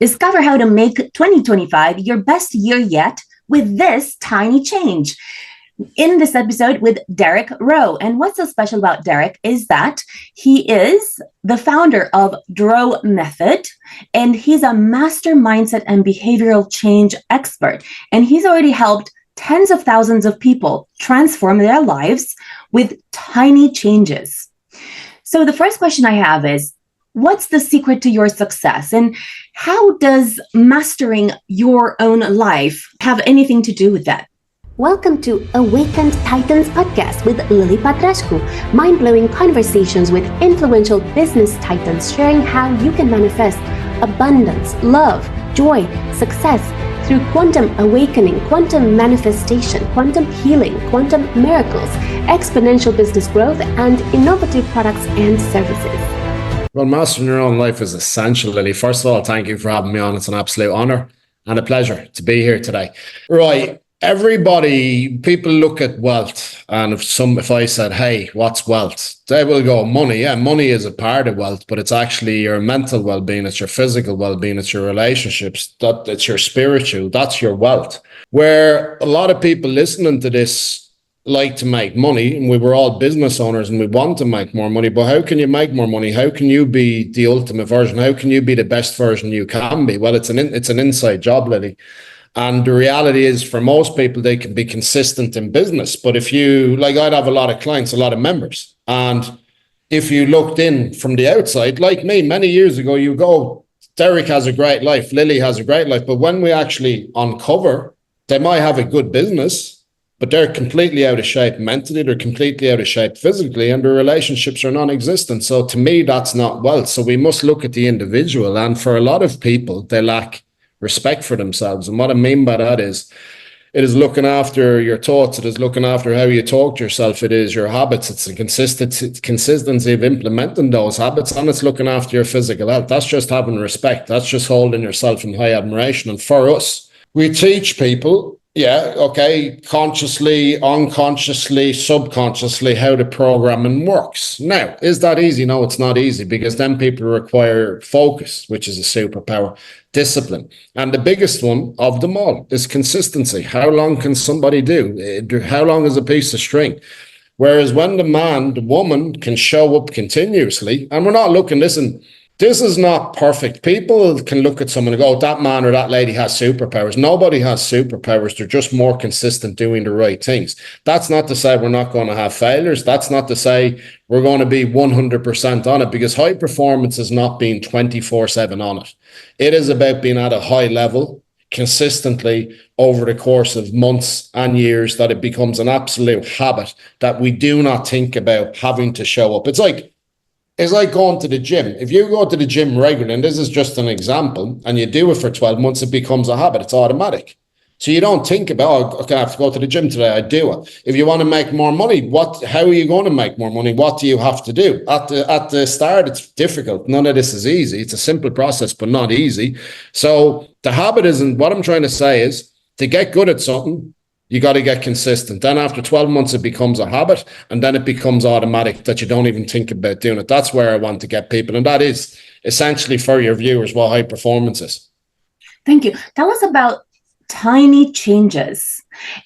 Discover how to make 2025 your best year yet with this tiny change. In this episode with Derek Rowe. And what's so special about Derek is that he is the founder of DROWE Method, and he's a master mindset and behavioral change expert. And he's already helped tens of thousands of people transform their lives with tiny changes. So the first question I have is, what's the secret to your success? And how does mastering your own life have anything to do with that? Welcome to Awakened Titans podcast with Lily Patrascu, mind-blowing conversations with influential business titans sharing how you can manifest abundance, love, joy, success through quantum awakening, quantum manifestation, quantum healing, quantum miracles, exponential business growth, and innovative products and services. Well, mastering your own life is essential, Lily. First of all, thank you for having me on. It's an absolute honor and a pleasure to be here today. Right. People look at wealth, and if I said, hey, what's wealth? They will go, money. Yeah, money is a part of wealth, but it's actually your mental well-being, it's your physical well-being, it's your relationships, it's your spiritual, that's your wealth. Where a lot of people listening to this like to make money, and we were all business owners and we want to make more money, but how can you make more money? How can you be the ultimate version? How can you be the best version you can be? Well, it's an inside job, Lily. And the reality is, for most people, they can be consistent in business. But if you, like, I'd have a lot of clients, a lot of members. And if you looked in from the outside, like me, many years ago, you go, Derek has a great life, Lily has a great life. But when we actually uncover, they might have a good business, but they're completely out of shape mentally, they're completely out of shape physically, and their relationships are non-existent. So to me, that's not wealth. So we must look at the individual. And for a lot of people, they lack respect for themselves. And what I mean by that is, it is looking after your thoughts, it is looking after how you talk to yourself, it is your habits, it's the consistency of implementing those habits, and it's looking after your physical health. That's just having respect. That's just holding yourself in high admiration. And for us, we teach people, consciously, unconsciously, subconsciously, how the programming works. Now, is that easy? No, it's not easy, because then people require focus, which is a superpower, discipline. And the biggest one of them all is consistency. How long can somebody do? How long is a piece of string? Whereas when the woman can show up continuously, and we're not looking, listen, this is not perfect. People can look at someone and go, that man or that lady has superpowers. Nobody has superpowers. They're just more consistent doing the right things. That's not to say we're not going to have failures. That's not to say we're going to be 100% on it, because high performance is not being 24/7 on it. It is about being at a high level consistently over the course of months and years, that it becomes an absolute habit that we do not think about having to show up. It's like going to the gym. If you go to the gym regularly, and this is just an example, and you do it for 12 months, it becomes a habit. It's automatic. So you don't think about, okay, I have to go to the gym today. I do it. If you want to make more money, how are you going to make more money? What do you have to do? At the start, it's difficult. None of this is easy. It's a simple process, but not easy. So the habit isn't, what I'm trying to say is, to get good at something, you got to get consistent. Then after 12 months, it becomes a habit, and then it becomes automatic that you don't even think about doing it. That's where I want to get people. And that is essentially, for your viewers, what high performance is. Thank you. Tell us about tiny changes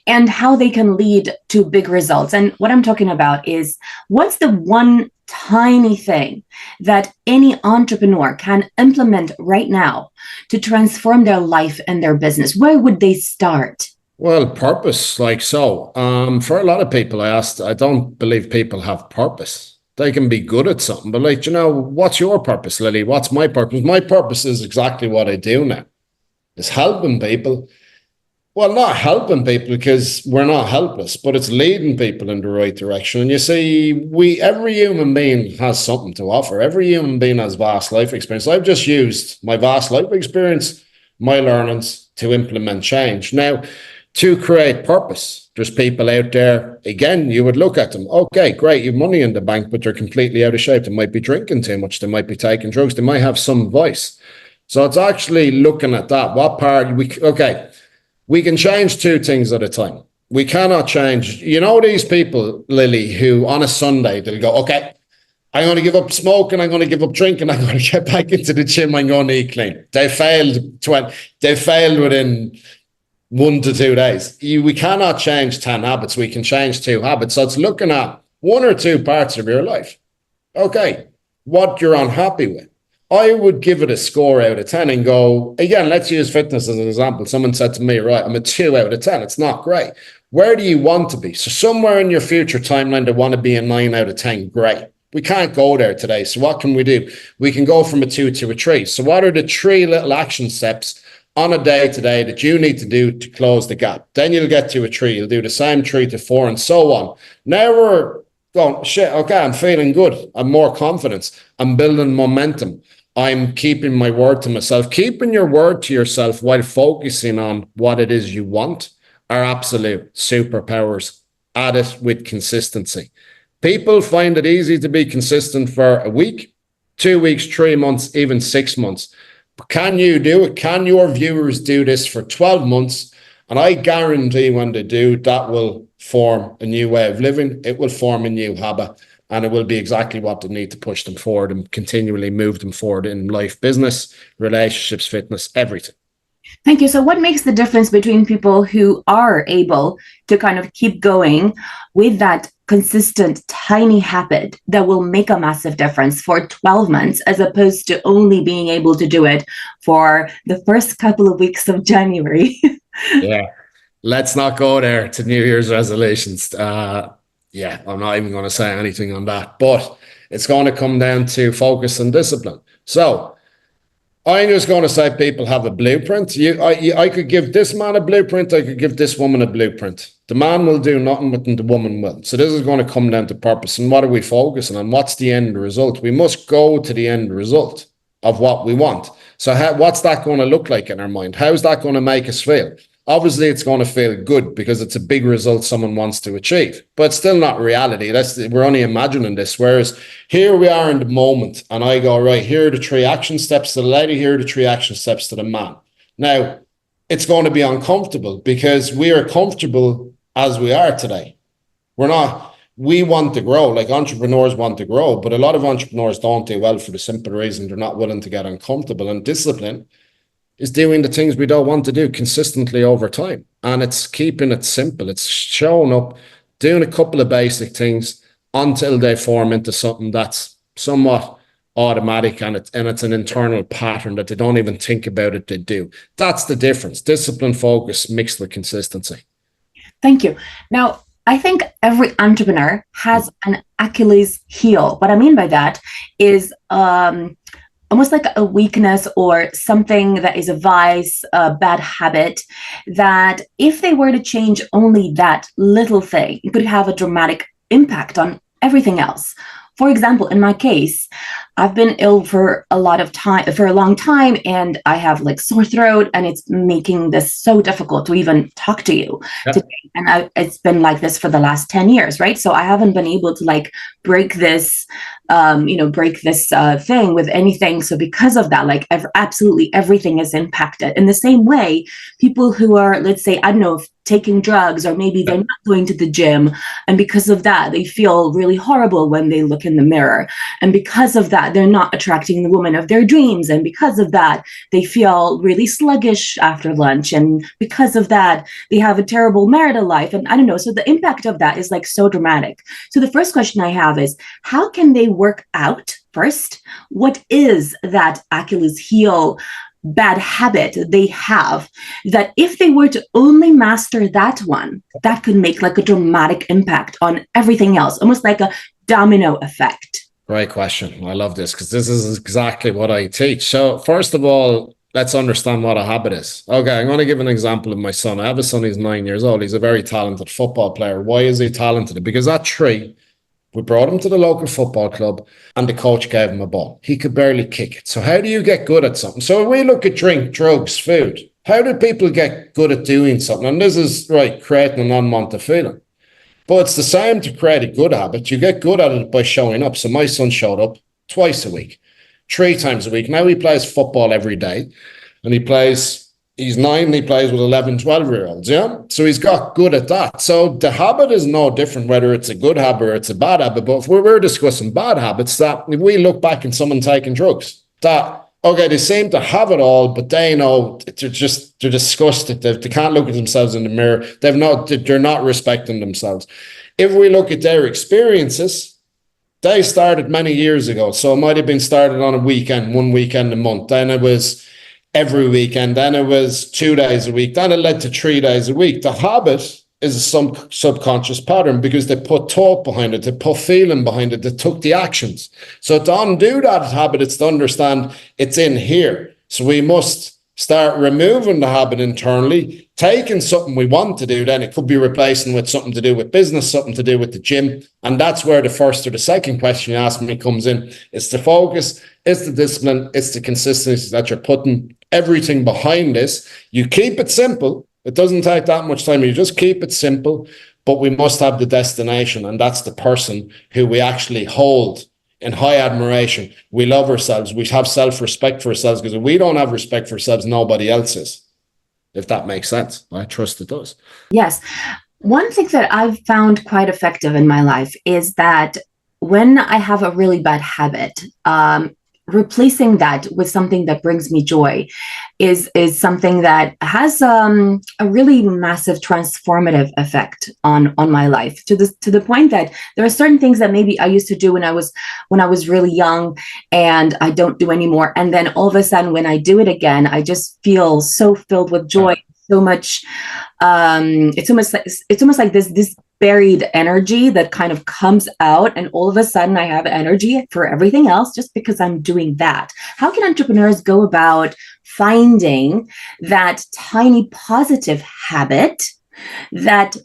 and how they can lead to big results. And what I'm talking about is, what's the one tiny thing that any entrepreneur can implement right now to transform their life and their business? Where would they start? Well, purpose, like so. For a lot of people, I don't believe people have purpose. They can be good at something, but what's your purpose, Lily? What's my purpose? My purpose is exactly what I do now. It's helping people. Well, not helping people, because we're not helpless, but it's leading people in the right direction. And you see, every human being has something to offer. Every human being has vast life experience. I've just used my vast life experience, my learnings, to implement change. Now, to create purpose, there's people out there, again, you would look at them, okay, great, you have money in the bank, but they're completely out of shape. They might be drinking too much. They might be taking drugs. They might have some vice. So it's actually looking at that. We can change two things at a time. We cannot change. These people, Lily, who on a Sunday, they'll go, okay, I'm going to give up smoking. I'm going to give up drinking. I'm going to get back into the gym. I'm going to eat clean. They failed within 1 to 2 days. We cannot change 10 habits. We can change 2 habits. So it's looking at 1 or 2 parts of your life. Okay, what you're unhappy with. I would give it a score out of 10 and go, again, let's use fitness as an example. Someone said to me, right, I'm a 2 out of 10. It's not great. Where do you want to be? So somewhere in your future timeline, they want to be a 9 out of 10. Great. We can't go there today. So what can we do? We can go from a 2 to a 3. So what are the 3 little action steps on a day today that you need to do to close the gap? Then you'll get to a 3. You'll do the same 3 to 4 and so on. Now we're going, shit, okay, I'm feeling good. I'm more confidence. I'm building momentum. I'm keeping my word to myself. Keeping your word to yourself while focusing on what it is you want are absolute superpowers. At it with consistency. People find it easy to be consistent for a week, 2 weeks, 3 months, even 6 months. But can you do it? Can your viewers do this for 12 months? And I guarantee when they do, that will form a new way of living. It will form a new habit. And it will be exactly what they need to push them forward and continually move them forward in life, business, relationships, fitness, everything. Thank you. So what makes the difference between people who are able to kind of keep going with that consistent tiny habit that will make a massive difference for 12 months, as opposed to only being able to do it for the first couple of weeks of January? Yeah. Let's not go there to New Year's resolutions. Yeah, I'm not even going to say anything on that, but it's going to come down to focus and discipline. So I'm just going to say people have a blueprint. I could give this man a blueprint. I could give this woman a blueprint. The man will do nothing, but the woman will. So this is going to come down to purpose. And what are we focusing on? What's the end result? We must go to the end result of what we want. So what's that going to look like in our mind? How's that going to make us feel? Obviously, it's going to feel good because it's a big result someone wants to achieve, but it's still not reality. We're only imagining this. Whereas here we are in the moment, and I go, right, here are the 3 action steps to the lady, here are the 3 action steps to the man. Now, it's going to be uncomfortable because we are comfortable as we are today. We want to grow, like entrepreneurs want to grow, but a lot of entrepreneurs don't do well for the simple reason they're not willing to get uncomfortable. And discipline is doing the things we don't want to do consistently over time. And it's keeping it simple. It's showing up, doing a couple of basic things until they form into something that's somewhat automatic and it's an internal pattern that they don't even think about it, they do. That's the difference. Discipline, focus, mixed with consistency. Thank you. Now, I think every entrepreneur has an Achilles heel. What I mean by that is almost like a weakness or something that is a vice, a bad habit, that if they were to change only that little thing, it could have a dramatic impact on everything else. For example, in my case, I've been ill for a long time, and I have like sore throat, and it's making this so difficult to even talk to you today. And it's been like this for the last 10 years, right? So I haven't been able to like break this thing with anything. So because of that, like absolutely everything is impacted. In the same way, people who are, let's say, I don't know, taking drugs, or maybe they're not going to the gym, and because of that, they feel really horrible when they look in the mirror. And because of that, they're not attracting the woman of their dreams. And because of that, they feel really sluggish after lunch. And because of that, they have a terrible marital life. And I don't know. So the impact of that is like so dramatic. So the first question I have is, how can they work out first? What is that Achilles heel bad habit they have, that if they were to only master that one, that could make like a dramatic impact on everything else, almost like a domino effect? Great question. I love this because this is exactly what I teach. So first of all, let's understand what a habit is. Okay, I'm going to give an example of my son. I have a son, he's 9 years old. He's a very talented football player. Why is he talented? Because at 3, we brought him to the local football club and the coach gave him a ball. He could barely kick it. So how do you get good at something? So when we look at drink, drugs, food, how do people get good at doing something? And this is right, creating an unwanted feeling. But it's the same to create a good habit. You get good at it by showing up. So my son showed up twice a week, 3 times a week. Now he plays football every day, and he plays He's 9 and he plays with 11, 12-year-olds, yeah? So he's got good at that. So the habit is no different, whether it's a good habit or it's a bad habit. But if we're discussing bad habits, that if we look back in someone taking drugs, that, okay, they seem to have it all, but they know they're disgusted. They can't look at themselves in the mirror. They're not respecting themselves. If we look at their experiences, they started many years ago. So it might have been started on a weekend, one weekend a month. Then it was every weekend. Then it was 2 days a week. Then it led to 3 days a week. The habit is some subconscious pattern because they put thought behind it. They put feeling behind it. They took the actions. So to undo that habit, it's to understand it's in here. So we must start removing the habit internally, taking something we want to do, then it could be replacing with something to do with business, something to do with the gym. And that's where the first or the second question you ask me comes in. It's the focus, it's the discipline, it's the consistency that you're putting everything behind this. You keep it simple. It doesn't take that much time. You just keep it simple, but we must have the destination. And that's the person who we actually hold in high admiration. We love ourselves. We have self-respect for ourselves, because if we don't have respect for ourselves, nobody else is. If that makes sense. I trust it does. Yes. One thing that I've found quite effective in my life is that when I have a really bad habit, replacing that with something that brings me joy is something that has a really massive transformative effect on my life, to the point that there are certain things that maybe I used to do when I was really young and I don't do anymore, and then all of a sudden when I do it again, I just feel so filled with joy. So much it's almost like this buried energy that kind of comes out, and all of a sudden I have energy for everything else just because I'm doing that. How can entrepreneurs go about finding that tiny positive habit that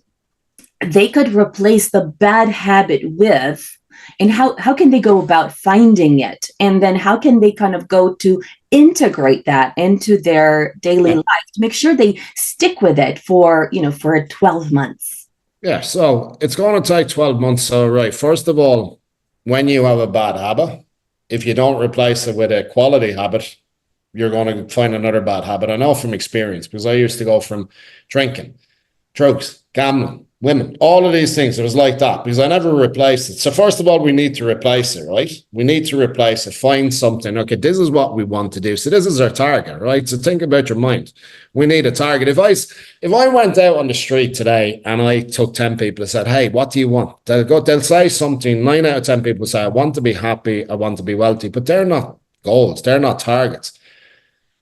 they could replace the bad habit with? And how can they go about finding it? And then how can they kind of go to integrate that into their daily life to make sure they stick with it for 12 months? Yeah, so it's going to take 12 months. So, right, first of all, when you have a bad habit, if you don't replace it with a quality habit, you're going to find another bad habit. I know from experience, because I used to go from drinking, drugs, gambling, women, all of these things. It was like that because I never replaced it. So first of all, we need to replace it, right? We need to replace it, find something. Okay, this is what we want to do. So this is our target, right? So think about your mind. We need a target. If I went out on the street today and I took 10 people and said, hey, what do you want? They'll say something. 9 out of 10 people say, I want to be happy. I want to be wealthy, but they're not goals. They're not targets.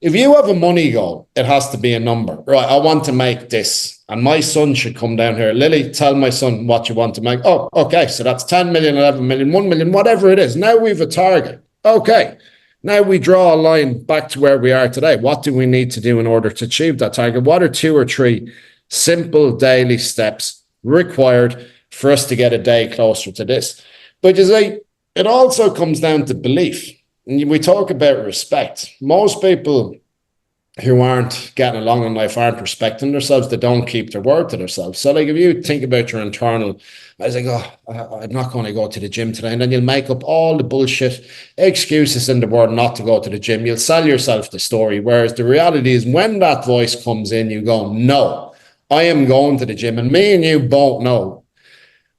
If you have a money goal, it has to be a number, right? I want to make this, and my son should come down here. Lily, tell my son what you want to make. Oh, okay. So that's 10 million, 11 million, 1 million, whatever it is. Now we've a target. Okay. Now we draw a line back to where we are today. What do we need to do in order to achieve that target? What are 2 or 3 simple daily steps required for us to get a day closer to this? But you see, it also comes down to belief. And we talk about respect. Most people who aren't getting along in life aren't respecting themselves. They don't keep their word to themselves. So like if you think about your internal, I was like, I'm not going to go to the gym today. And then you'll make up all the bullshit excuses in the world not to go to the gym. You'll sell yourself the story. Whereas the reality is when that voice comes in, you go, no, I am going to the gym. And me and you both know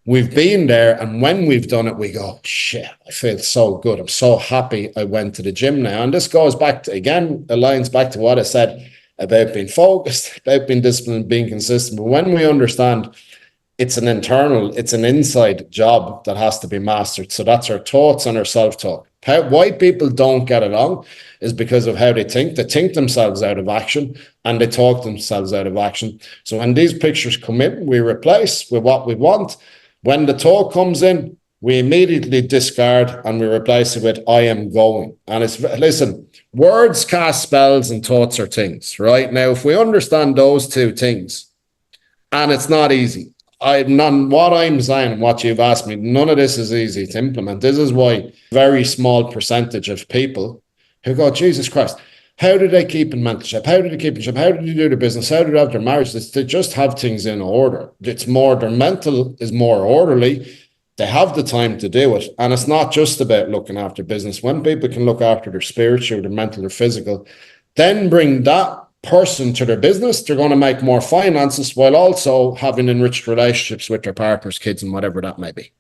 we've been there, and when we've done it, we go, shit, I feel so good. I'm so happy I went to the gym now. And this goes back to, again, aligns back to what I said about being focused, about being disciplined, being consistent. But when we understand it's an inside job that has to be mastered. So that's our thoughts and our self-talk. Why people don't get along is because of how they think. They think themselves out of action and they talk themselves out of action. So when these pictures come in, we replace with what we want. When the talk comes in, we immediately discard and we replace it with I am going. And listen, words cast spells and thoughts are things, right? Now, if we understand those 2 things, and it's not easy. What I'm saying and what you've asked me, none of this is easy to implement. This is why very small percentage of people who go, Jesus Christ, how do they keep in mental shape? How do they keep in shape? How do they do their business? How do they have their marriage? They just have things in order. It's more, their mental is more orderly. They have the time to do it. And it's not just about looking after business. When people can look after their spiritual, their mental, their physical, then bring that person to their business. They're going to make more finances while also having enriched relationships with their partners, kids, and whatever that may be.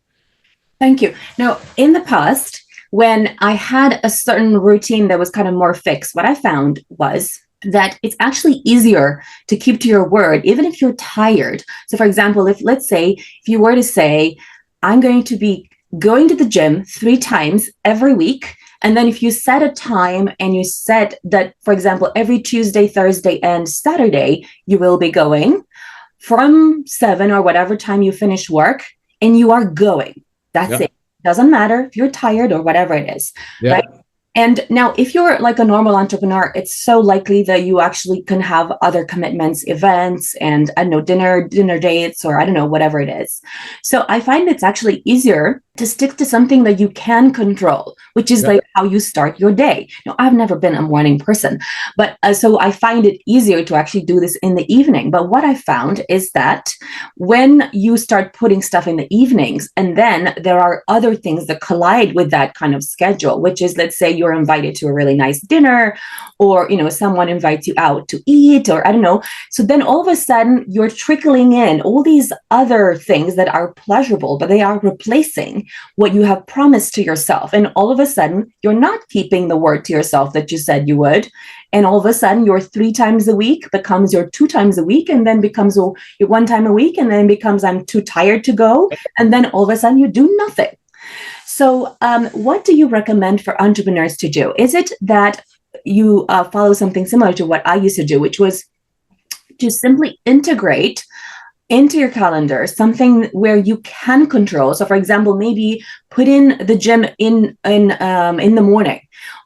Thank you. Now, in the past, when I had a certain routine that was kind of more fixed, what I found was that it's actually easier to keep to your word, even if you're tired. So, for example, let's say, if you were to say, I'm going to be going to the gym 3 times every week. And then if you set a time and you set that, for example, every Tuesday, Thursday, and Saturday, you will be going from 7 or whatever time you finish work, and you are going. That's it. Doesn't matter if you're tired or whatever it is, right? And now, if you're like a normal entrepreneur, it's so likely that you actually can have other commitments, events, and I don't know, dinner dates, or I don't know, whatever it is. So I find it's actually easier to stick to something that you can control, which is like how you start your day. Now, I've never been a morning person, but so I find it easier to actually do this in the evening. But what I found is that when you start putting stuff in the evenings, and then there are other things that collide with that kind of schedule, which is, let's say you're invited to a really nice dinner, or, you know, someone invites you out to eat, or I don't know. So then all of a sudden you're trickling in all these other things that are pleasurable, but they are replacing what you have promised to yourself. And all of a sudden, you're not keeping the word to yourself that you said you would. And all of a sudden, your 3 times a week becomes your 2 times a week, and then becomes your 1 time a week, and then becomes I'm too tired to go. And then all of a sudden, you do nothing. So what do you recommend for entrepreneurs to do? Is it that you follow something similar to what I used to do, which was to simply integrate into your calendar something where you can control? So, for example, maybe put in the gym in the morning.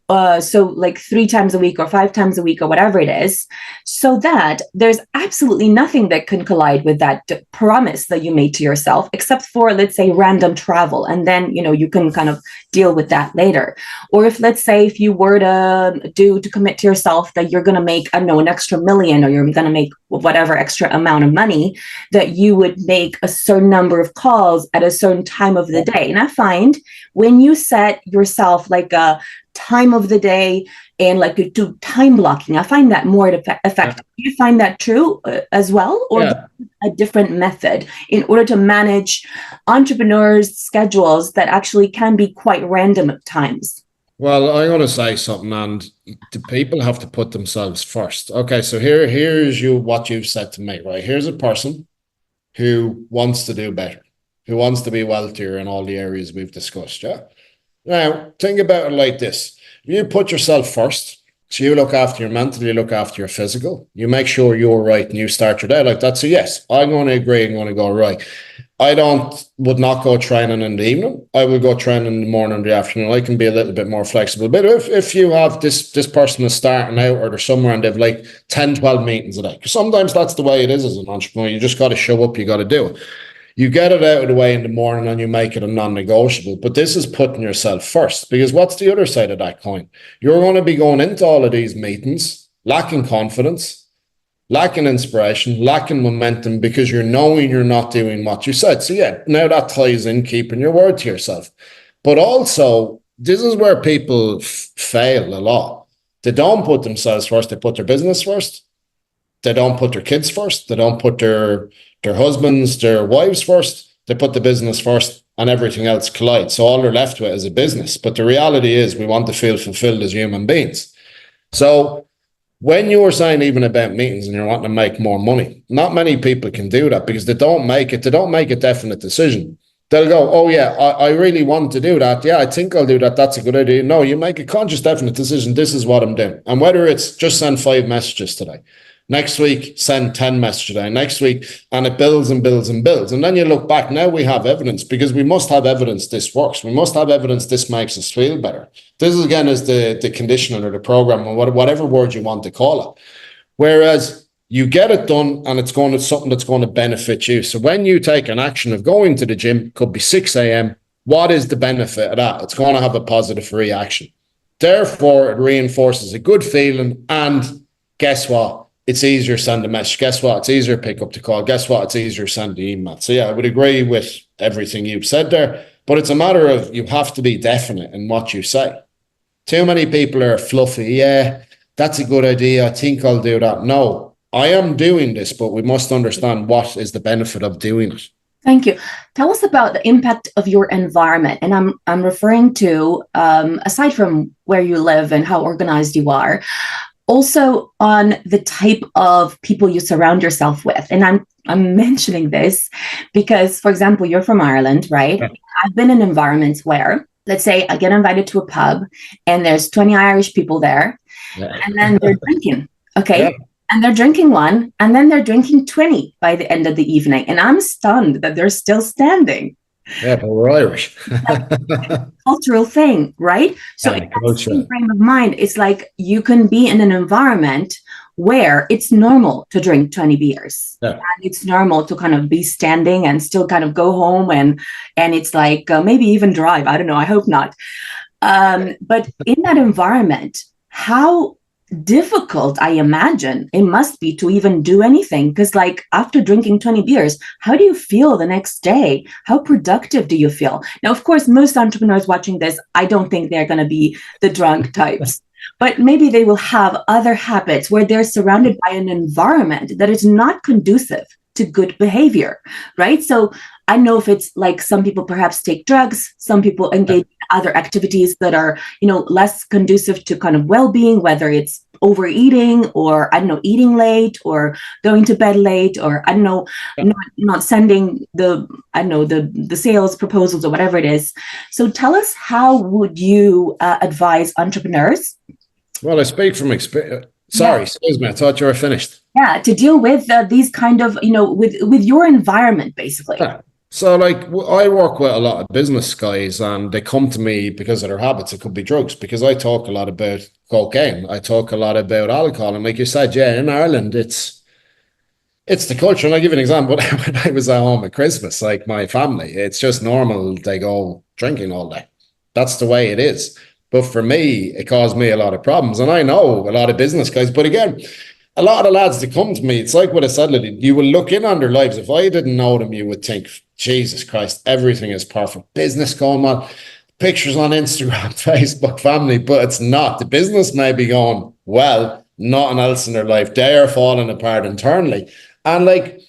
So like 3 times a week or 5 times a week or whatever it is, so that there's absolutely nothing that can collide with that promise that you made to yourself, except for, let's say, random travel. And then, you know, you can kind of deal with that later. Or if, let's say, if you were to commit to yourself that you're going to make, I don't know, an extra million, or you're going to make whatever extra amount of money, that you would make a certain number of calls at a certain time of the day. And I find when you set yourself like a time of the day and like you do time blocking, I find that more effective. Do you find that true as well, or a different method in order to manage entrepreneurs' schedules that actually can be quite random at times? Well, I'm going to say something, and the people have to put themselves first. Okay, so here's what you've said to me, right? Here's a person who wants to do better, who wants to be wealthier in all the areas we've discussed, yeah? Now, think about it like this. You put yourself first. So you look after your mental, you look after your physical. You make sure you're right and you start your day like that. So yes, I'm going to agree. I'm going to go right. I would not go training in the evening. I will go training in the morning or the afternoon. I can be a little bit more flexible. But if you have this person is starting out, or they're somewhere and they've like 10, 12 meetings a day, because sometimes that's the way it is as an entrepreneur. You just got to show up. You got to do it. You get it out of the way in the morning and you make it a non-negotiable. But this is putting yourself first, because what's the other side of that coin? You're going to be going into all of these meetings lacking confidence, lacking inspiration, lacking momentum, because you're knowing you're not doing what you said. So yeah, now that ties in keeping your word to yourself. But also, this is where people fail a lot. They don't put themselves first. They put their business first. They don't put their kids first. They don't put their husbands, their wives first. They put the business first, and everything else collides. So all they're left with is a business. But the reality is we want to feel fulfilled as human beings. So when you were saying even about meetings and you're wanting to make more money, not many people can do that because they don't make a definite decision. They'll go, oh yeah, I really want to do that. Yeah, I think I'll do that. That's a good idea. No, you make a conscious, definite decision. This is what I'm doing. And whether it's just send 5 messages today, next week, send 10 messages a day. Next week, and it builds and builds and builds. And then you look back, now we have evidence, because we must have evidence this works. We must have evidence this makes us feel better. This is, again, is the conditioning or the program, or whatever word you want to call it. Whereas you get it done and it's something that's going to benefit you. So when you take an action of going to the gym, could be 6 a.m., what is the benefit of that? It's going to have a positive reaction. Therefore, it reinforces a good feeling. And guess what? It's easier to send a message. Guess what? It's easier to pick up the call. Guess what? It's easier to send the email. So yeah, I would agree with everything you've said there, but it's a matter of you have to be definite in what you say. Too many people are fluffy. Yeah, that's a good idea. I think I'll do that. No, I am doing this, but we must understand what is the benefit of doing it. Thank you. Tell us about the impact of your environment. And I'm referring to, aside from where you live and how organized you are, also on the type of people you surround yourself with. And I'm mentioning this because, for example, you're from Ireland, right? Yeah. I've been in environments where, let's say I get invited to a pub and there's 20 Irish people there, Yeah. and then they're drinking. Okay. Yeah. And they're drinking one, and then they're drinking 20 by the end of the evening. And I'm stunned that they're still standing. Yeah, but we're Irish. Cultural thing, right? So in that same frame of mind, it's like you can be in an environment where it's normal to drink 20 beers. Yeah. And it's normal to kind of be standing and still kind of go home and it's like maybe even drive. I don't know. I hope not. But in that environment, how difficult I imagine it must be to even do anything, because like after drinking 20 beers, how do you feel the next day? How productive do you feel? Now, of course, most entrepreneurs watching this, I don't think they're going to be the drunk types, but maybe they will have other habits where they're surrounded by an environment that is not conducive to good behavior, right? So I know if it's like some people perhaps take drugs, some people engage in other activities that are, less conducive to kind of well-being, whether it's overeating or, I don't know, eating late or going to bed late, or, I don't know, not sending the sales proposals or whatever it is. So tell us, how would you advise entrepreneurs? Well, I speak from experience. Sorry, excuse me. I thought you were finished. Yeah, to deal with these kind of, with your environment, basically. Yeah. So, like, I work with a lot of business guys, and they come to me because of their habits. It could be drugs, because I talk a lot about cocaine. I talk a lot about alcohol. And like you said, yeah, in Ireland, it's the culture. And I'll give you an example. When I was at home at Christmas, like my family, it's just normal. They go drinking all day. That's the way it is. But for me, it caused me a lot of problems. And I know a lot of business guys. But again, a lot of the lads that come to me, it's like what I said, Lily, you will look in on their lives. If I didn't know them, you would think, Jesus Christ, everything is perfect. Business going on, pictures on Instagram, Facebook, family, but it's not. The business may be going well, nothing else in their life. They are falling apart internally. And like,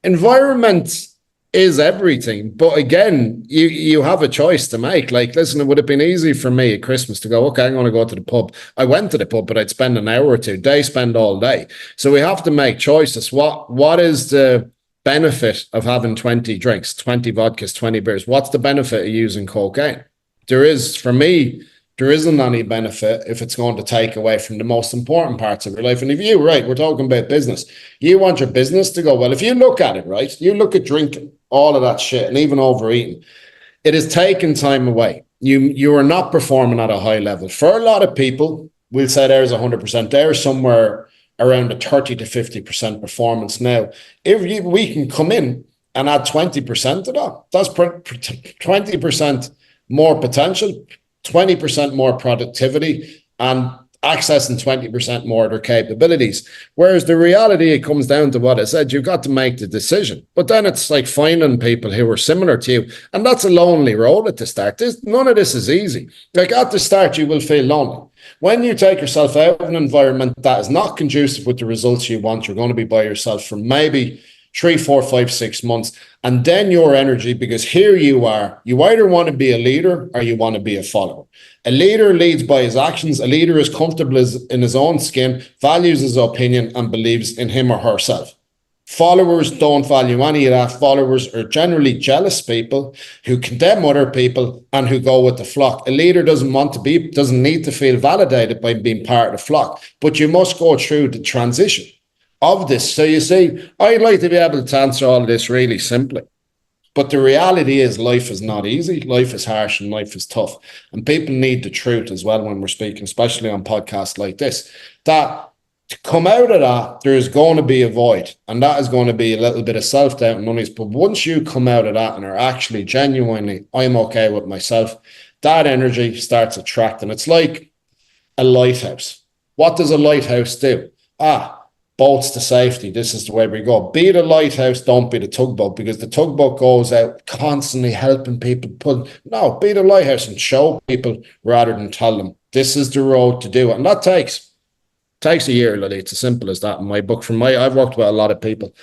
environment is everything. But again, you have a choice to make. Like, listen, it would have been easy for me at Christmas to go, okay, I'm going to go to the pub. I went to the pub, but I'd spend an hour or two. They spend all day. So we have to make choices. What is the benefit of having 20 drinks, 20 vodkas, 20 beers? What's the benefit of using cocaine? For me, there isn't any benefit if it's going to take away from the most important parts of your life. And if you, right, we're talking about business. You want your business to go well. If you look at it, right, you look at drinking, all of that shit, and even overeating, it is taking time away. You are not performing at a high level. For a lot of people, we'll say there's 100%. There's somewhere around a 30 to 50% performance now. If we can come in and add 20% to that, that's 20% more potential, 20% more productivity, and accessing 20% more of their capabilities. Whereas the reality, it comes down to what I said, you've got to make the decision. But then it's like finding people who are similar to you. And that's a lonely road at the start. None of this is easy. Like at the start, you will feel lonely. When you take yourself out of an environment that is not conducive with the results you want, you're going to be by yourself for maybe 3, 4, 5, 6 months. And then your energy, because here you are, you either want to be a leader or you want to be a follower. A leader leads by his actions. A leader is comfortable in his own skin, values his opinion, and believes in him or herself. Followers don't value any of that. Followers are generally jealous people who condemn other people and who go with the flock. A leader doesn't need to feel validated by being part of the flock, but you must go through the transition of this. So you see, I'd like to be able to answer all of this really simply. But the reality is life is not easy. Life is harsh and life is tough. And people need the truth as well when we're speaking, especially on podcasts like this, that to come out of that, there's going to be a void. And that is going to be a little bit of self-doubt and unease. But once you come out of that and are actually genuinely, I'm okay with myself, that energy starts attracting. It's like a lighthouse. What does a lighthouse do? Boats to safety. This is the way we go. Be the lighthouse, don't be the tugboat, because the tugboat goes out constantly helping people pull. No, be the lighthouse and show people rather than tell them. This is the road to do it. And that takes Takes a year, Lily. It's as simple as that in my book. I've worked with a lot of people.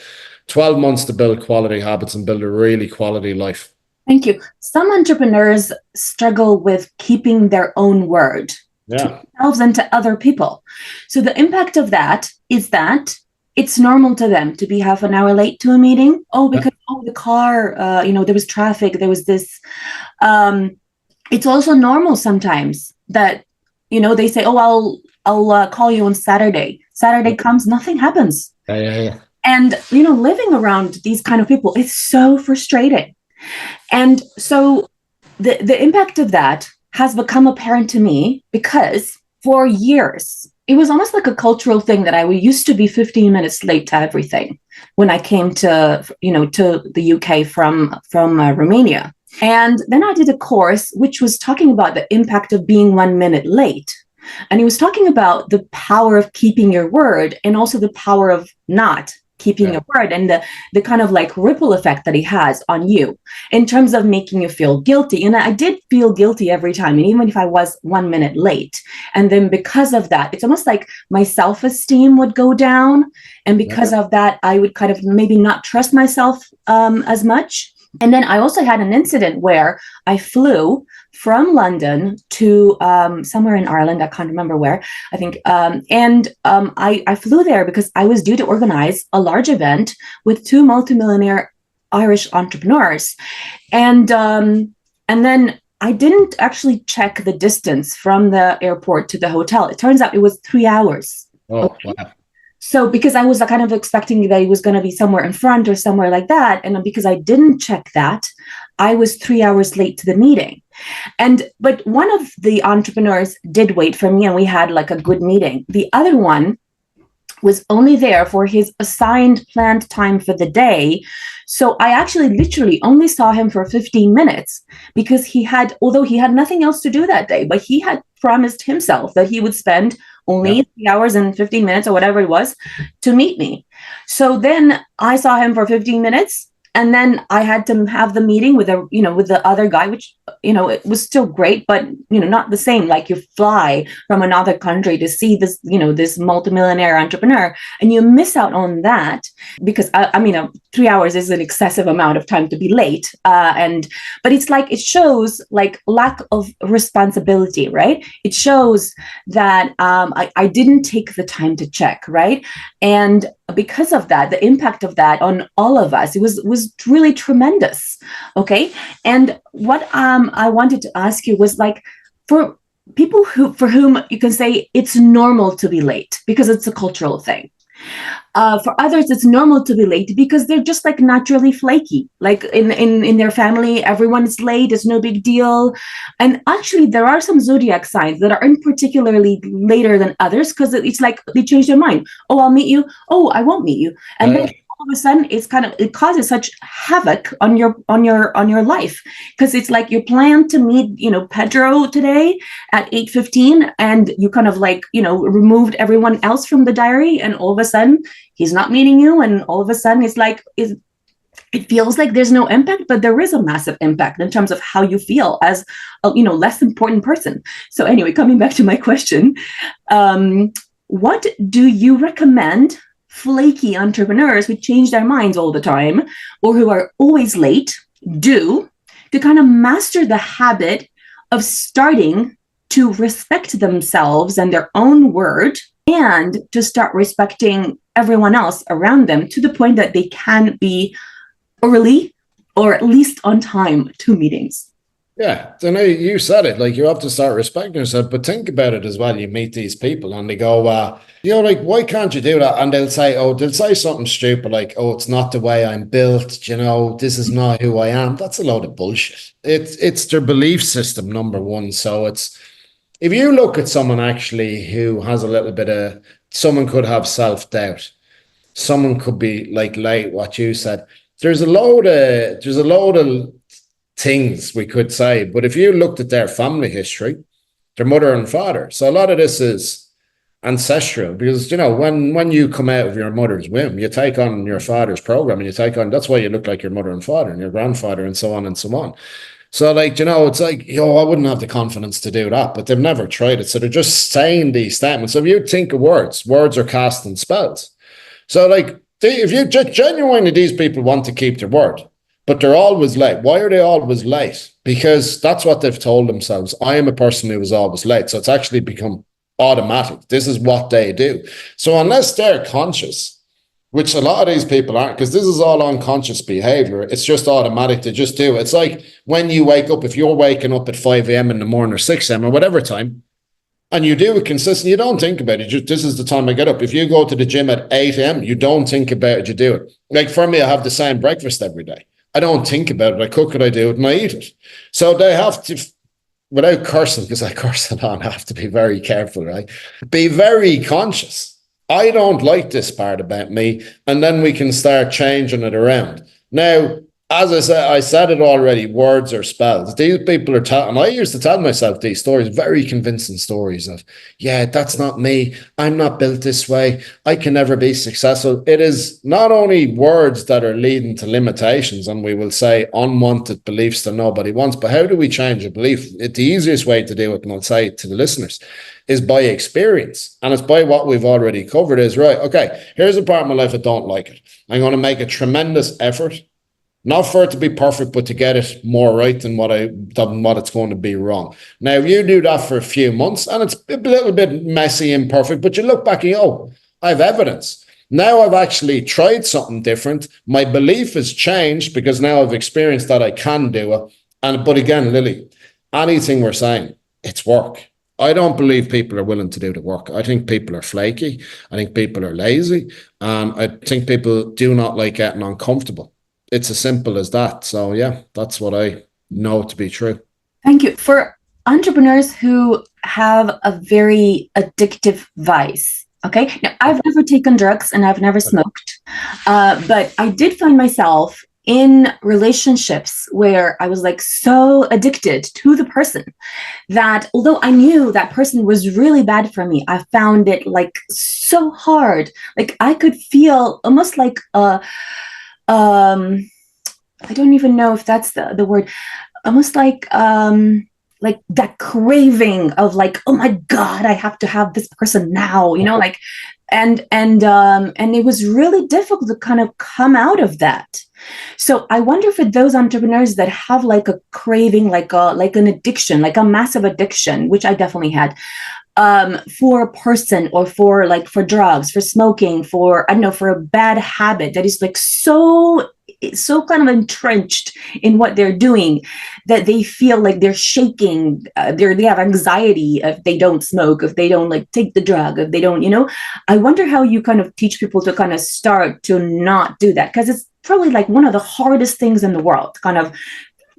12 months to build quality habits and build a really quality life. Thank you. Some entrepreneurs struggle with keeping their own word to themselves and to other people. So the impact of that is that it's normal to them to be half an hour late to a meeting. Because the car, there was traffic, there was this. It's also normal sometimes that, they say, I'll call you on Saturday. Saturday comes, nothing happens. Yeah. And, living around these kind of people is so frustrating. And so the impact of that has become apparent to me because for years, it was almost like a cultural thing that I used to be 15 minutes late to everything when I came to the UK from Romania. And then I did a course which was talking about the impact of being 1 minute late. And he was talking about the power of keeping your word and also the power of not keeping your word and the kind of like ripple effect that he has on you in terms of making you feel guilty. And I did feel guilty every time. And even if I was 1 minute late, and then because of that, it's almost like my self-esteem would go down. And because of that, I would kind of maybe not trust myself as much. And then I also had an incident where I flew from London to somewhere in Ireland. I can't remember where, I think. I flew there because I was due to organize a large event with 2 multimillionaire Irish entrepreneurs. And then I didn't actually check the distance from the airport to the hotel. It turns out it was 3 hours. Oh, wow. So because I was kind of expecting that he was going to be somewhere in front or somewhere like that. And because I didn't check that, I was 3 hours late to the meeting. But one of the entrepreneurs did wait for me and we had like a good meeting. The other one was only there for his assigned planned time for the day. So I actually literally only saw him for 15 minutes because although he had nothing else to do that day, but he had promised himself that he would spend only 3 hours and 15 minutes or whatever it was to meet me. So then I saw him for 15 minutes. And then I had to have the meeting with the other guy, which, it was still great, but, not the same. Like you fly from another country to see this, this multimillionaire entrepreneur and you miss out on that because 3 hours is an excessive amount of time to be late. But it's like, it shows like lack of responsibility, right? It shows that I didn't take the time to check, right? And because of that, the impact of that on all of us, it was really tremendous. Okay. And what I wanted to ask you was like, for people for whom you can say it's normal to be late because it's a cultural thing. For others, it's normal to be late because they're just like naturally flaky. Like in their family, everyone is late. It's no big deal. And actually, there are some zodiac signs that aren't particularly later than others because it's like they change their mind. Oh, I'll meet you. Oh, I won't meet you. And then all of a sudden, it causes such havoc on your life because it's like you plan to meet Pedro today at 8:15, and you kind of like removed everyone else from the diary, and all of a sudden he's not meeting you, and all of a sudden it feels like there's no impact, but there is a massive impact in terms of how you feel as a less important person. So anyway, coming back to my question, what do you recommend flaky entrepreneurs who change their minds all the time or who are always late do to kind of master the habit of starting to respect themselves and their own word and to start respecting everyone else around them to the point that they can be early or at least on time to meetings? Yeah, then you said it, like you have to start respecting yourself, but think about it as well. You meet these people and they go, like, why can't you do that? And they'll say something stupid like, oh, it's not the way I'm built. This is not who I am. That's a load of bullshit. It's their belief system, number one. So if you look at someone actually who has a little bit of, someone could have self-doubt. Someone could be like late, what you said. There's a load of things we could say, but if you looked at their family history, their mother and father, so a lot of this is ancestral because when you come out of your mother's womb, you take on your father's program and that's why you look like your mother and father and your grandfather and so on and so on. So like, it's like, I wouldn't have the confidence to do that, but they've never tried it. So they're just saying these statements. So if you think of words are casting spells. So like, if you genuinely, these people want to keep their word, but they're always late. Why are they always late? Because that's what they've told themselves. I am a person who is always late. So it's actually become automatic. This is what they do. So unless they're conscious, which a lot of these people aren't, because this is all unconscious behavior. It's just automatic to just do it. It's like when you wake up, if you're waking up at 5 a.m. in the morning or 6 a.m. or whatever time, and you do it consistently, you don't think about it. This is the time I get up. If you go to the gym at 8 a.m., you don't think about it, you do it. Like for me, I have the same breakfast every day. I don't think about it. I cook it, I do it, and I eat it. So they have to, without cursing, because I curse it on, I have to be very careful, right? Be very conscious. I don't like this part about me, and then we can start changing it around. Now, as I said it already, words are spells. These people are telling, I used to tell myself these stories, very convincing stories of, yeah, that's not me. I'm not built this way. I can never be successful. It is not only words that are leading to limitations, and we will say unwanted beliefs that nobody wants, but how do we change a belief? The easiest way to do it, and I'll say to the listeners, is by experience. And it's by what we've already covered is, right, okay, here's a part of my life I don't like it. I'm going to make a tremendous effort, not for it to be perfect, but to get it more right than what it's going to be wrong. Now, if you do that for a few months, and it's a little bit messy, imperfect, but you look back and you I have evidence. Now I've actually tried something different. My belief has changed because now I've experienced that I can do it. But again, Lily, anything we're saying, it's work. I don't believe people are willing to do the work. I think people are flaky. I think people are lazy. And I think people do not like getting uncomfortable. It's as simple as that. So yeah, that's what I know to be true. Thank you. For entrepreneurs who have a very addictive vice, okay? Now, I've never taken drugs and I've never smoked, but I did find myself in relationships where I was like so addicted to the person that although I knew that person was really bad for me, I found it like so hard. Like I could feel almost like I don't even know if that's the word, almost like that craving of like, oh my God, I have to have this person now, like, and it was really difficult to kind of come out of that. So I wonder for those entrepreneurs that have like a craving, like an addiction, like a massive addiction, which I definitely had, for a person or for drugs, for smoking, for, I don't know, for a bad habit that is like so kind of entrenched in what they're doing that they feel like they're shaking, they have anxiety if they don't smoke, if they don't like take the drug, if they don't, I wonder how you kind of teach people to kind of start to not do that, because it's probably like one of the hardest things in the world to kind of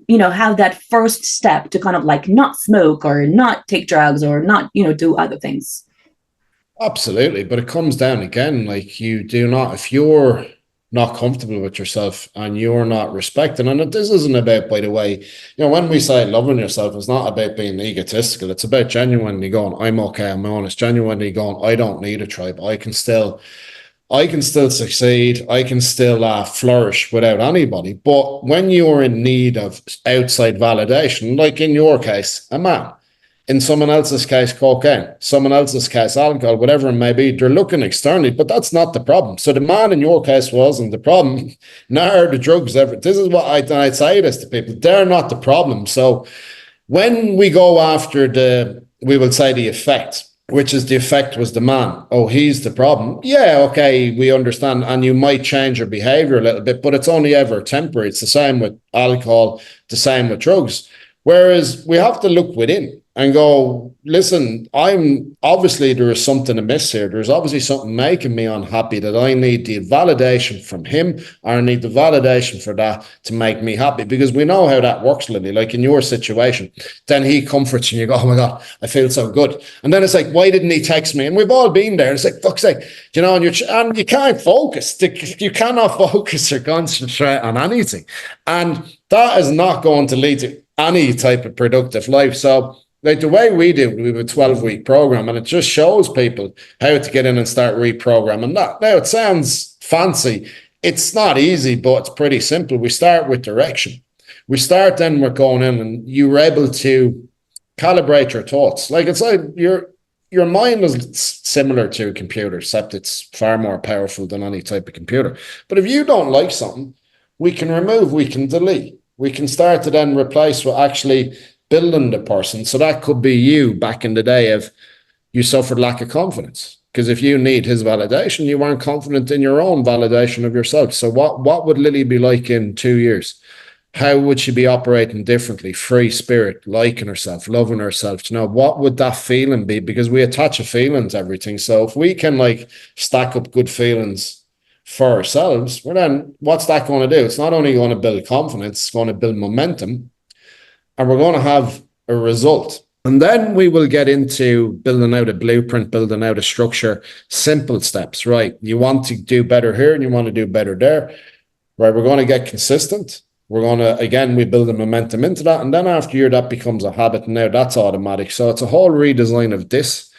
have that first step to kind of like not smoke or not take drugs or not do other things. Absolutely, but it comes down again, like you do not, if you're not comfortable with yourself and you're not respecting, and this isn't about, by the way, when we say loving yourself, it's not about being egotistical. It's about genuinely going, I'm okay, I'm honest, genuinely going, I don't need a tribe. I can still succeed. I can still flourish without anybody. But when you're in need of outside validation, like in your case, a man, in someone else's case, cocaine, someone else's case, alcohol, whatever it may be, they're looking externally, but that's not the problem. So the man in your case wasn't the problem. Nor the drugs ever. This is what I'd say this to people. They're not the problem. So when we go after we will say the effect, which is the effect was the man. Oh, he's the problem. Yeah, okay, we understand. And you might change your behavior a little bit, but it's only ever temporary. It's the same with alcohol, the same with drugs. Whereas we have to look within and go, listen, there is something amiss here. There's obviously something making me unhappy that I need the validation from him, or I need the validation for that to make me happy. Because we know how that works, Lily. Like in your situation, then he comforts you and you go, oh my God, I feel so good. And then it's like, why didn't he text me? And we've all been there. It's like, fuck's sake, and you can't focus. You cannot focus or concentrate on anything. And that is not going to lead to any type of productive life. So like the way we do, we have a 12-week program, and it just shows people how to get in and start reprogramming that. Now, it sounds fancy. It's not easy, but it's pretty simple. We start with direction. we start then with going in and you were able to calibrate your thoughts. Like it's like your mind is similar to a computer, except it's far more powerful than any type of computer. But if you don't like something, we can remove, we can delete. We can start to then replace with actually building the person. So that could be you back in the day if you suffered lack of confidence. Because if you need his validation, you weren't confident in your own validation of yourself. So what would Lily be like in 2 years? How would she be operating differently? Free spirit, liking herself, loving herself. You know, what would that feeling be? Because we attach a feeling to everything. So if we can like stack up good feelings for ourselves, well then what's that going to do? It's not only going to build confidence, it's going to build momentum, and we're going to have a result. And then we will get into building out a blueprint, building out a structure, simple steps, right? You want to do better here and you want to do better there, right? We're going to get consistent. We're going to, again, we build the momentum into that. And then after year, that becomes a habit. And now that's automatic. So it's a whole redesign of this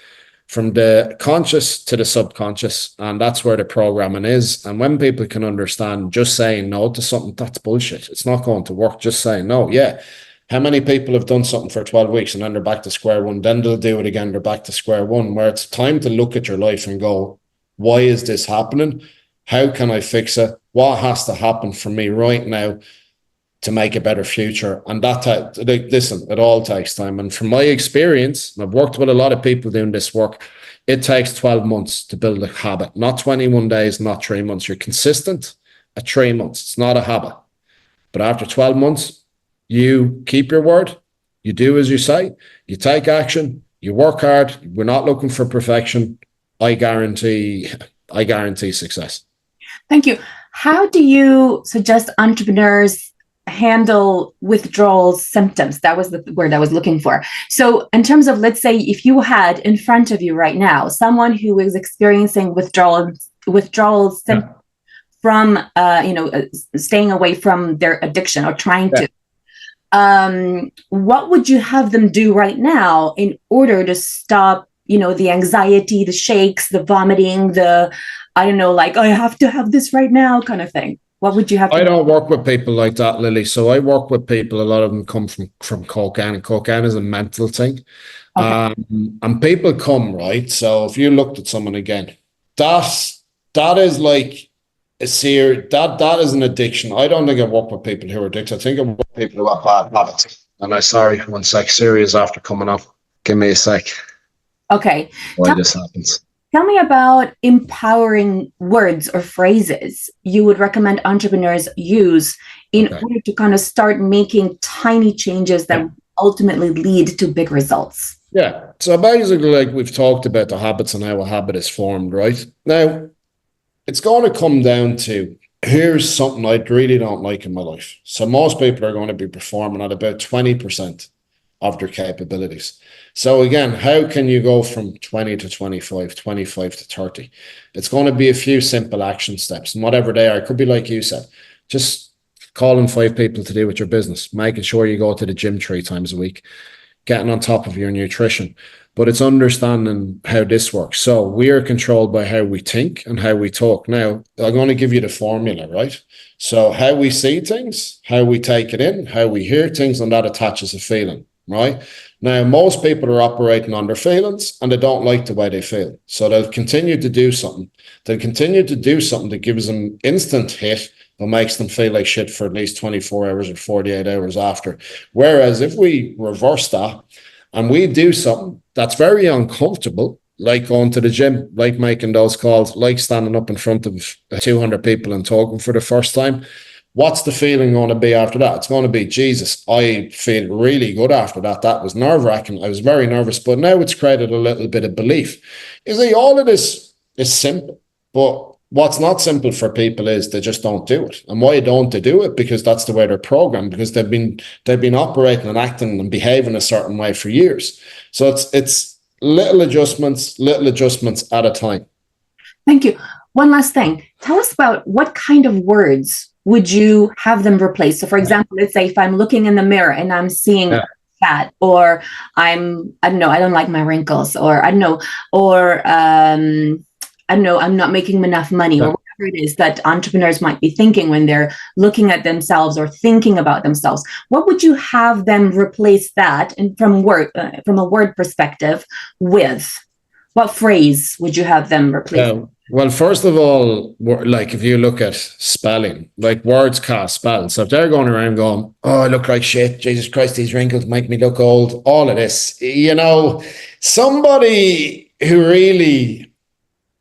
from the conscious to the subconscious. And that's where the programming is. And when people can understand just saying no to something, that's bullshit. It's not going to work. Just saying no. Yeah. How many people have done something for 12 weeks and then they're back to square one? Then they'll do it again. They're back to square one, where it's time to look at your life and go, why is this happening? How can I fix it? What has to happen for me right now to make a better future? And listen, it all takes time. And from my experience, I've worked with a lot of people doing this work, it takes 12 months to build a habit, not 21 days, not 3 months. You're consistent at 3 months. It's not a habit. But after 12 months, you keep your word, you do as you say, you take action, you work hard. We're not looking for perfection. I guarantee success. Thank you. How do you suggest entrepreneurs handle withdrawal symptoms? That was the word I was looking for. So in terms of, let's say, if you had in front of you right now someone who is experiencing withdrawal symptoms from staying away from their addiction or trying to, what would you have them do right now in order to stop, the anxiety, the shakes, the vomiting, I have to have this right now kind of thing? What would you have to do? I don't work with people like that, Lily. So I work with people, a lot of them come from cocaine, and cocaine is a mental thing. Okay. And people come, right? So if you looked at someone again, that is like that is an addiction. I don't think I work with people who are addicted. I think I work with people who have bad habits. And I'm sorry, 1 sec, Siri is after coming up. Give me a sec. Okay. Why this happens. Tell me about empowering words or phrases you would recommend entrepreneurs use in order to kind of start making tiny changes that ultimately lead to big results. Yeah. So basically, like we've talked about the habits and how a habit is formed, right? Now, it's going to come down to, here's something I really don't like in my life. So most people are going to be performing at about 20% of their capabilities. So again, how can you go from 20 to 25, 25 to 30? It's going to be a few simple action steps, and whatever they are, it could be like you said, just calling 5 people to do with your business, making sure you go to the gym 3 times a week, getting on top of your nutrition. But it's understanding how this works. So we are controlled by how we think and how we talk. Now, I'm going to give you the formula, right? So how we see things, how we take it in, how we hear things, and that attaches a feeling, right? Now, most people are operating on their feelings and they don't like the way they feel. So they'll continue to do something. They'll continue to do something that gives them instant hit, that makes them feel like shit for at least 24 hours or 48 hours after. Whereas if we reverse that and we do something that's very uncomfortable, like going to the gym, like making those calls, like standing up in front of 200 people and talking for the first time, what's the feeling going to be after that? It's going to be, Jesus, I feel really good after that. That was nerve-wracking. I was very nervous, but now it's created a little bit of belief. You see, all of this is simple, but what's not simple for people is they just don't do it. And why don't they do it? Because that's the way they're programmed, because they've been operating and acting and behaving a certain way for years. So it's little adjustments at a time. Thank you. One last thing. Tell us about what kind of words would you have them replace? So for example, let's say if I'm looking in the mirror and I'm seeing fat, or I don't like my wrinkles, or I'm not making enough money, or it is that entrepreneurs might be thinking when they're looking at themselves or thinking about themselves? What would you have them replace that, and from a word perspective, with? What phrase would you have them replace? Well, first of all, like if you look at spelling, like words cast spell. So if they're going around going, oh, I look like shit, Jesus Christ, these wrinkles make me look old, all of this, somebody who really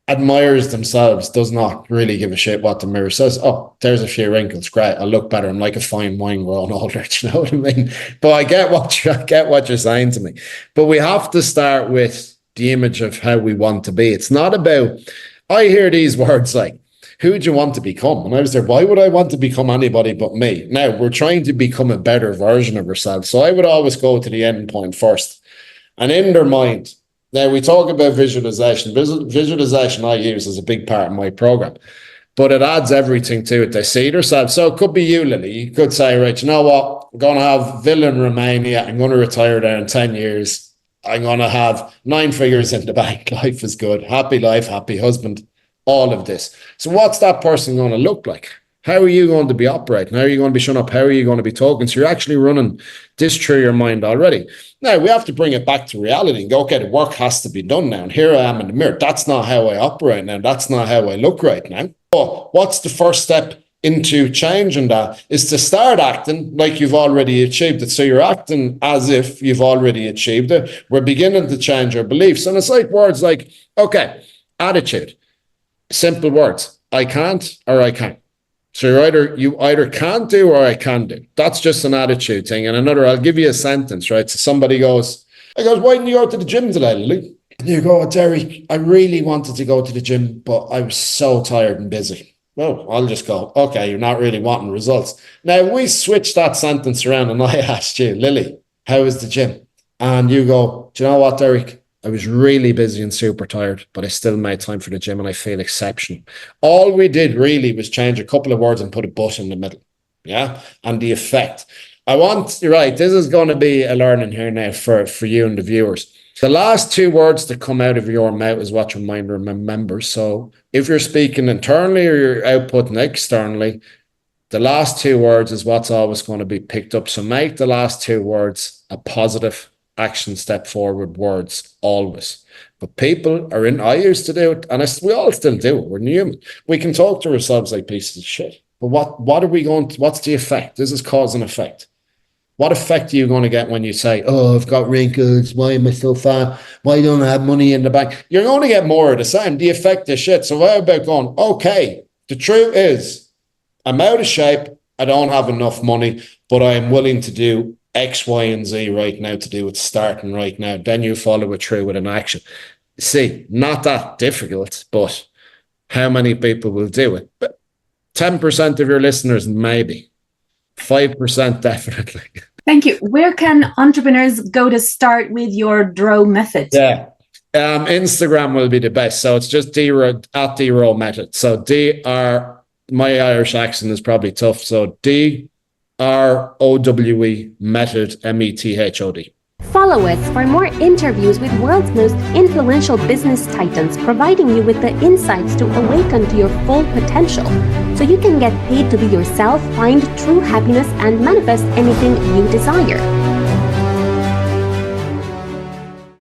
admires themselves does not really give a shit what the mirror says. Oh, there's a few wrinkles, great, I look better, I'm like a fine wine growing older, do you know what I mean? But I get what you're saying to me. But we have to start with the image of how we want to be. It's not about, I hear these words like, who do you want to become? And I was there, why would I want to become anybody but me? Now, we're trying to become a better version of ourselves. So I would always go to the end point first. And in their mind, now we talk about visualization. Visualization I use as a big part of my program, but it adds everything to it. They see themselves. So it could be you, Lily. You could say, right, you know what? I'm going to have Villa in Romania. I'm going to retire there in 10 years. I'm going to have 9 figures in the bank. Life is good. Happy life, happy husband, all of this. So what's that person going to look like? How are you going to be operating? How are you going to be showing up? How are you going to be talking? So you're actually running this through your mind already. Now, we have to bring it back to reality and go, okay, the work has to be done now. And here I am in the mirror. That's not how I operate now. That's not how I look right now. But what's the first step into changing that is to start acting like you've already achieved it. So you're acting as if you've already achieved it. We're beginning to change our beliefs. And it's like words like, okay, attitude, simple words. I can't or I can. So you either can't do or I can do. That's just an attitude thing. And another, I'll give you a sentence, right? So somebody goes, why didn't you go to the gym today, Lily? And you go, Derek, I really wanted to go to the gym, but I was so tired and busy. Well, I'll just go, okay, you're not really wanting results. Now, we switch that sentence around and I asked you, Lily, how is the gym? And you go, do you know what, Derek? I was really busy and super tired, but I still made time for the gym and I feel exceptional. All we did really was change a couple of words and put a but in the middle. Yeah. And the effect. You're right, this is going to be a learning here now for you and the viewers. The last 2 words that come out of your mouth is what your mind remembers. So if you're speaking internally or you're outputting externally, the last 2 words is what's always going to be picked up. So make the last 2 words a positive action step forward words always. But people are I used to do it, and we all still do it. We're human. We can talk to ourselves like pieces of shit. But what are we going to, what's the effect? This is cause and effect. What effect are you going to get when you say, oh, I've got wrinkles, why am I so fat? Why don't I have money in the bank? You're going to get more of the same. The effect is shit. So how about going, okay, the truth is, I'm out of shape, I don't have enough money, but I am willing to do X, Y, and Z right now to do it starting right now. Then you follow it through with an action. See, not that difficult, but how many people will do it? But 10% of your listeners, maybe. 5% definitely. Thank you. Where can entrepreneurs go to start with your DROWE method? Yeah. Instagram will be the best. So it's just at DROWE Method. So my Irish accent is probably tough. So DROWE Method, METHOD. Follow us for more interviews with world's most influential business titans, providing you with the insights to awaken to your full potential, so you can get paid to be yourself, find true happiness, and manifest anything you desire.